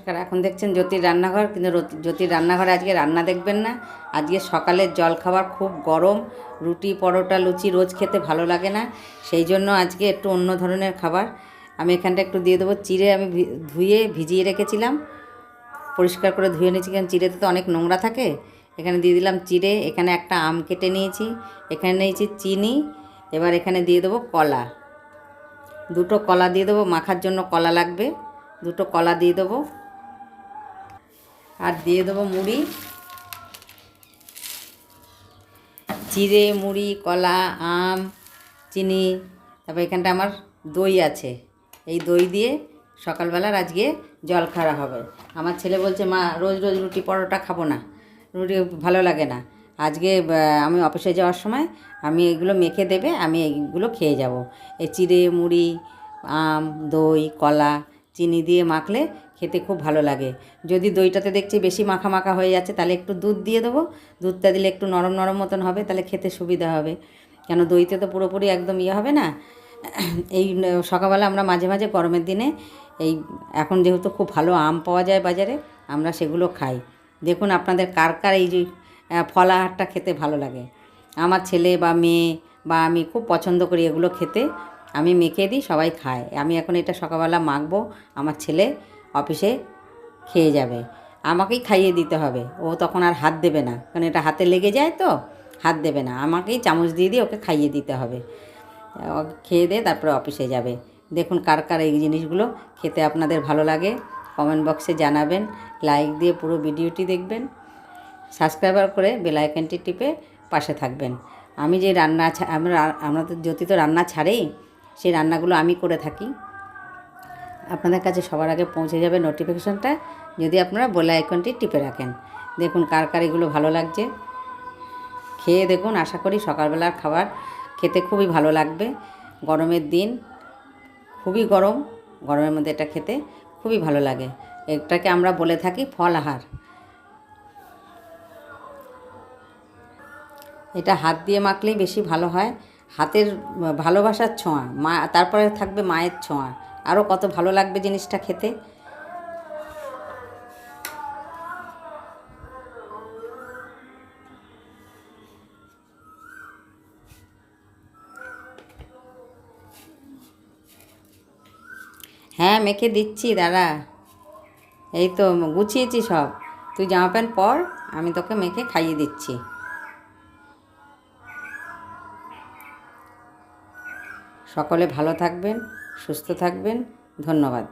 নমস্কার। এখন দেখছেন জ্যোতির রান্নাঘর, কিন্তু জ্যোতির রান্নাঘরে আজকে রান্না দেখবেন না। আজকে সকালের জলখাবার খুব গরম, রুটি পরোটা লুচি রোজ খেতে ভালো লাগে না, সেই জন্য আজকে একটু অন্য ধরনের খাবার। আমি এখানটা একটু দিয়ে দেবো চিড়ে। আমি ধুয়ে ভিজিয়ে রেখেছিলাম, পরিষ্কার করে ধুয়ে নিয়েছি, কারণ চিড়েতে তো অনেক নোংরা থাকে। এখানে দিয়ে দিলাম চিড়ে। এখানে একটা আম কেটে নিয়েছি, এখানে নিয়েছি চিনি। এবার এখানে দিয়ে দেবো কলা, দুটো কলা দিয়ে দেবো, মাখার জন্য কলা লাগবে, দুটো কলা দিয়ে দেবো। আর দিয়ে দেবো মুড়ি, চিড়ে মুড়ি কলা আম চিনি। তারপর এখানটা আমার দই আছে, এই দই দিয়ে সকালবেলার আজকে জল খাওয়া হবে। আমার ছেলে বলছে, মা রোজ রোজ রুটি পরোটা খাবো না, রুটি ভালো লাগে না, আজকে আমি অফিসে যাওয়ার সময় আমি এগুলো মেখে দেবে, আমি এইগুলো খেয়ে যাব। এই চিড়ে মুড়ি আম দই কলা চিনি দিয়ে মাখলে খেতে খুব ভালো লাগে। যদি দইটাতে দেখছি বেশি মাখা মাখা হয়ে যাচ্ছে, তাহলে একটু দুধ দিয়ে দেবো। দুধটা দিলে একটু নরম নরম মতন হবে, তাহলে খেতে সুবিধা হবে, কেন দইতে তো পুরোপুরি একদম হবে না। এই সকালবেলা আমরা মাঝে মাঝে গরমের দিনে এই, এখন যেহেতু খুব ভালো আম পাওয়া যায় বাজারে, আমরা সেগুলো খাই। দেখুন আপনাদের কার কার এই যে ফলাহারটা খেতে ভালো লাগে। আমার ছেলে বা মেয়ে বা আমি খুব পছন্দ করি এগুলো খেতে, আমি মেখে দিই, সবাই খায়। আমি এখন এটা সকালবেলা মাখবো, আমার ছেলে অফিসে খেয়ে যাবে, আমাকেই খাইয়ে দিতে হবে। ও তখন আর হাত দেবে না, কারণ এটা হাতে লেগে যায়, তো হাত দেবে না, আমাকেই চামচ দিয়ে দিয়ে ওকে খাইয়ে দিতে হবে। খেয়ে দিয়ে তারপরে অফিসে যাবে। দেখুন কার কার এই জিনিসগুলো খেতে আপনাদের ভালো লাগে, কমেন্ট বক্সে জানাবেন, লাইক দিয়ে পুরো ভিডিওটি দেখবেন, সাবস্ক্রাইবার করে বেল আইকনটি টিপে পাশে থাকবেন। আমি যে রান্না আমরা তো জ্যোতি তো রান্না ছাড়েই, সেই রান্নাগুলো আমি করে থাকি, আপনাদের কাছে সবার আগে পৌঁছে যাবে নোটিফিকেশনটা, যদি আপনারা বেল আইকনটি টিপে রাখেন। দেখুন কার কার এগুলো ভালো লাগছে, খেয়ে দেখুন। আশা করি সকালবেলার খাবার খেতে খুবই ভালো লাগবে। গরমের দিন, খুবই গরম, গরমের মধ্যে এটা খেতে খুবই ভালো লাগে। এটাকে আমরা বলে থাকি ফলাহার। এটা হাত দিয়ে মাখলেই বেশি ভালো হয়, হাতের ভালোবাসার ছোঁয়া, মা তারপরে থাকবে মায়ের ছোঁয়া, আরও কত ভালো লাগবে জিনিসটা খেতে। হ্যাঁ মেখে দিচ্ছি, দাঁড়া, এই তো গুছিয়েছি সব, তুই জামা প্যান্ট পর, আমি তোকে মেখে খাইয়ে দিচ্ছি। সকলে ভালো থাকবেন, সুস্থ থাকবেন, ধন্যবাদ।